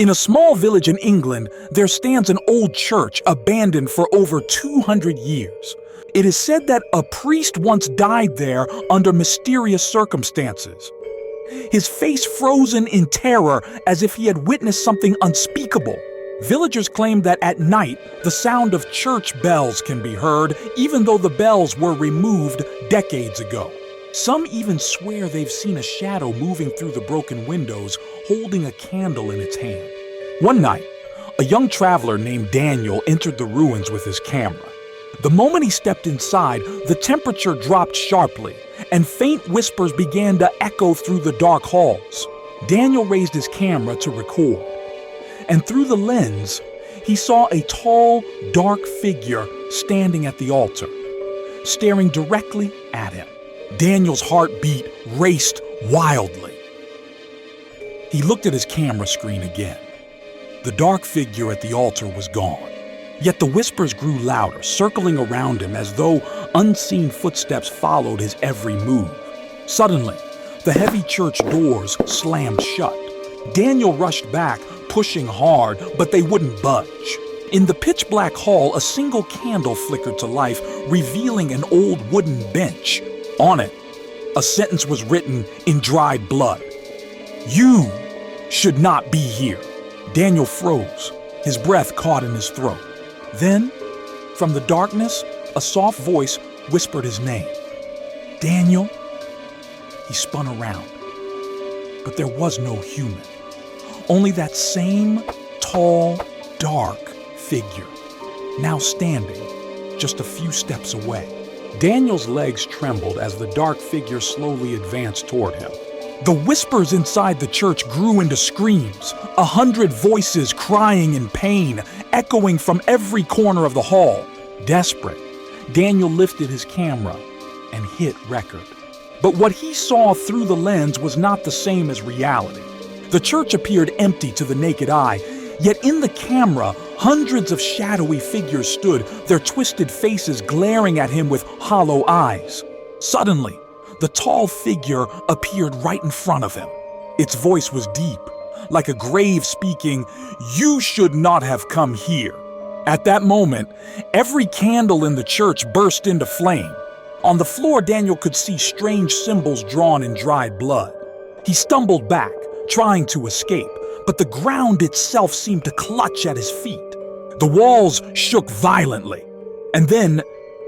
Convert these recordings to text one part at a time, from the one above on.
In a small village in England, there stands an old church abandoned for over 200 years. It is said that a priest once died there under mysterious circumstances. His face frozen in terror as if he had witnessed something unspeakable. Villagers claim that at night, the sound of church bells can be heard, even though the bells were removed decades ago. Some even swear they've seen a shadow moving through the broken windows, holding a candle in its hand. One night, a young traveler named Daniel entered the ruins with his camera. The moment he stepped inside, the temperature dropped sharply, and faint whispers began to echo through the dark halls. Daniel raised his camera to record, and through the lens, he saw a tall, dark figure standing at the altar, staring directly at him. Daniel's heartbeat raced wildly. He looked at his camera screen again. The dark figure at the altar was gone. Yet the whispers grew louder, circling around him as though unseen footsteps followed his every move. Suddenly, the heavy church doors slammed shut. Daniel rushed back, pushing hard, but they wouldn't budge. In the pitch-black hall, a single candle flickered to life, revealing an old wooden bench. On it, a sentence was written in dried blood. "You should not be here." Daniel froze, his breath caught in his throat. Then, from the darkness, a soft voice whispered his name. "Daniel?" He spun around, but there was no human. Only that same tall, dark figure, now standing just a few steps away. Daniel's legs trembled as the dark figure slowly advanced toward him. The whispers inside the church grew into screams, 100 voices crying in pain, echoing from every corner of the hall. Desperate, Daniel lifted his camera and hit record. But what he saw through the lens was not the same as reality. The church appeared empty to the naked eye, yet in the camera, hundreds of shadowy figures stood, their twisted faces glaring at him with hollow eyes. Suddenly, the tall figure appeared right in front of him. Its voice was deep, like a grave speaking, "You should not have come here." At that moment, every candle in the church burst into flame. On the floor, Daniel could see strange symbols drawn in dried blood. He stumbled back, trying to escape, but the ground itself seemed to clutch at his feet. The walls shook violently, and then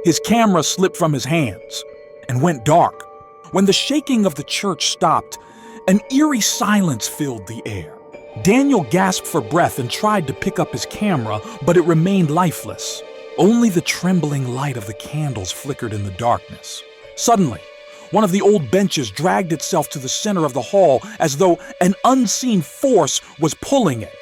his camera slipped from his hands and went dark. When the shaking of the church stopped, an eerie silence filled the air. Daniel gasped for breath and tried to pick up his camera, but it remained lifeless. Only the trembling light of the candles flickered in the darkness. Suddenly, one of the old benches dragged itself to the center of the hall as though an unseen force was pulling it.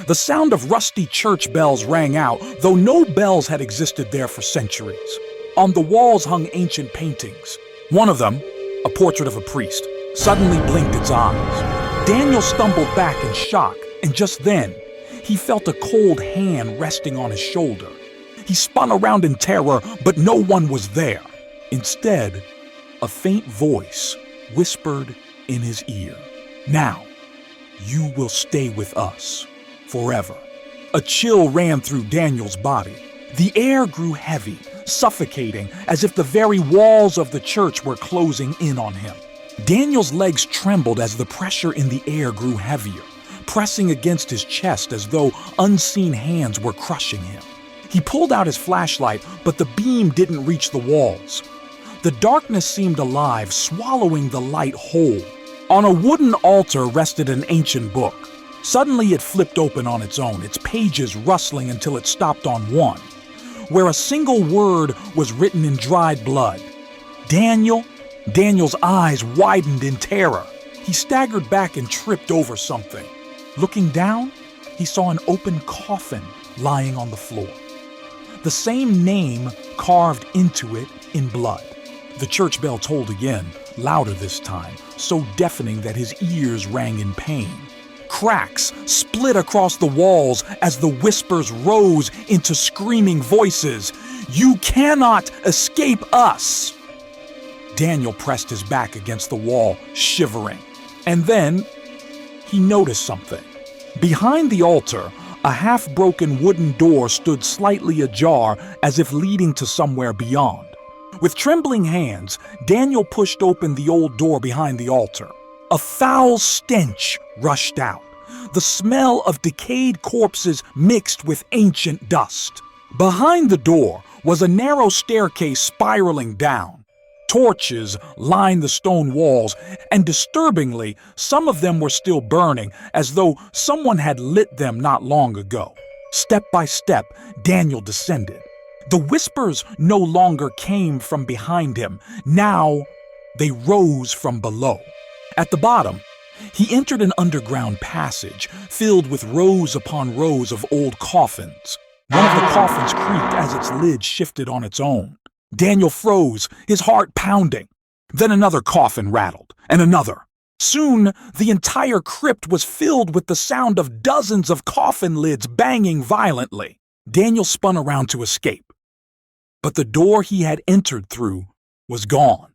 The sound of rusty church bells rang out, though no bells had existed there for centuries. On the walls hung ancient paintings. One of them, a portrait of a priest, suddenly blinked its eyes. Daniel stumbled back in shock, and just then, he felt a cold hand resting on his shoulder. He spun around in terror, but no one was there. Instead, a faint voice whispered in his ear, "Now, you will stay with us forever." A chill ran through Daniel's body. The air grew heavy, suffocating, as if the very walls of the church were closing in on him. Daniel's legs trembled as the pressure in the air grew heavier, pressing against his chest as though unseen hands were crushing him. He pulled out his flashlight, but the beam didn't reach the walls. The darkness seemed alive, swallowing the light whole. On a wooden altar rested an ancient book. Suddenly it flipped open on its own, its pages rustling until it stopped on one, where a single word was written in dried blood. "Daniel?" Daniel's eyes widened in terror. He staggered back and tripped over something. Looking down, he saw an open coffin lying on the floor. The same name carved into it in blood. The church bell tolled again, louder this time, so deafening that his ears rang in pain. Cracks split across the walls as the whispers rose into screaming voices. "You cannot escape us!" Daniel pressed his back against the wall, shivering. And then he noticed something. Behind the altar, a half-broken wooden door stood slightly ajar as if leading to somewhere beyond. With trembling hands, Daniel pushed open the old door behind the altar. A foul stench rushed out, the smell of decayed corpses mixed with ancient dust. Behind the door was a narrow staircase spiraling down. Torches lined the stone walls, and disturbingly, some of them were still burning, as though someone had lit them not long ago. Step by step, Daniel descended. The whispers no longer came from behind him. Now, they rose from below. At the bottom, he entered an underground passage filled with rows upon rows of old coffins. One of the coffins creaked as its lid shifted on its own. Daniel froze, his heart pounding. Then another coffin rattled, and another. Soon, the entire crypt was filled with the sound of dozens of coffin lids banging violently. Daniel spun around to escape. But the door he had entered through was gone.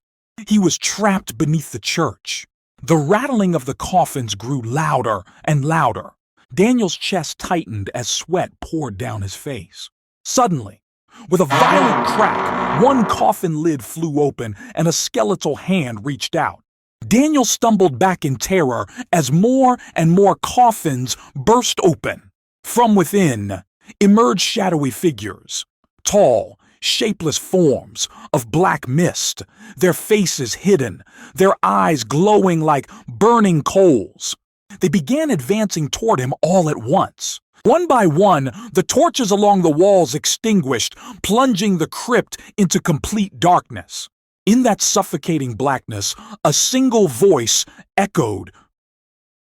He was trapped beneath the church. The rattling of the coffins grew louder and louder. Daniel's chest tightened as sweat poured down his face. Suddenly, with a violent crack, one coffin lid flew open and a skeletal hand reached out. Daniel stumbled back in terror as more and more coffins burst open. From within emerged shadowy figures, tall, shapeless forms of black mist, their faces hidden, their eyes glowing like burning coals. They began advancing toward him all at once. One by one, the torches along the walls extinguished, plunging the crypt into complete darkness. In that suffocating blackness, a single voice echoed,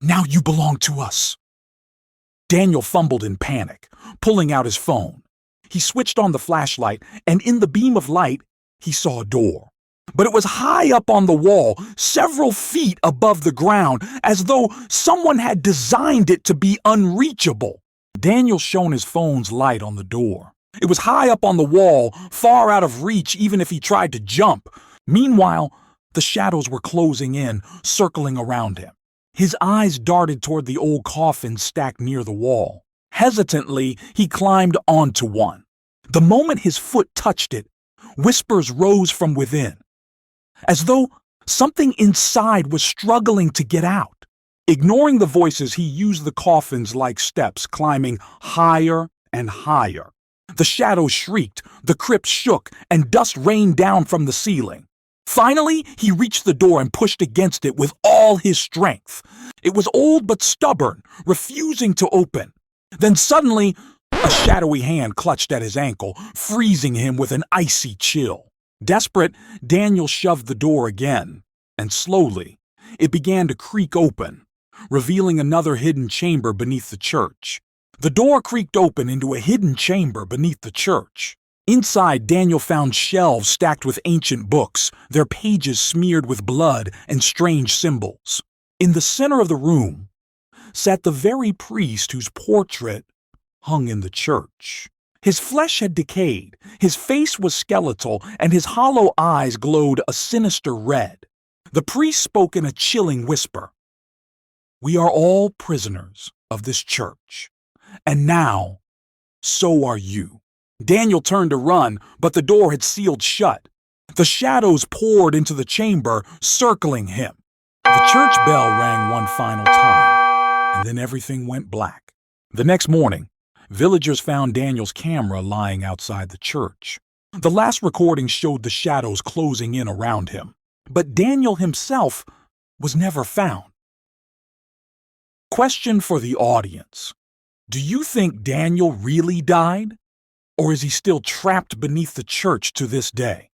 "Now you belong to us." Daniel fumbled in panic, pulling out his phone. He switched on the flashlight, and in the beam of light, he saw a door. But it was high up on the wall, several feet above the ground, as though someone had designed it to be unreachable. Daniel shone his phone's light on the door. It was high up on the wall, far out of reach even if he tried to jump. Meanwhile, the shadows were closing in, circling around him. His eyes darted toward the old coffin stacked near the wall. Hesitantly, he climbed onto one. The moment his foot touched it, whispers rose from within, as though something inside was struggling to get out. Ignoring the voices, he used the coffins like steps, climbing higher and higher. The shadows shrieked, the crypt shook, and dust rained down from the ceiling. Finally, he reached the door and pushed against it with all his strength. It was old but stubborn, refusing to open. Then suddenly, a shadowy hand clutched at his ankle, freezing him with an icy chill. Desperate, Daniel shoved the door again, and slowly, it began to creak open, revealing another hidden chamber beneath the church. The door creaked open into a hidden chamber beneath the church. Inside, Daniel found shelves stacked with ancient books, their pages smeared with blood and strange symbols. In the center of the room sat the very priest whose portrait hung in the church. His flesh had decayed, his face was skeletal, and his hollow eyes glowed a sinister red. The priest spoke in a chilling whisper. "We are all prisoners of this church, and now, so are you." Daniel turned to run, but the door had sealed shut. The shadows poured into the chamber, circling him. The church bell rang one final time, and then everything went black. The next morning, villagers found Daniel's camera lying outside the church. The last recording showed the shadows closing in around him, but Daniel himself was never found. Question for the audience. Do you think Daniel really died? Or is he still trapped beneath the church to this day?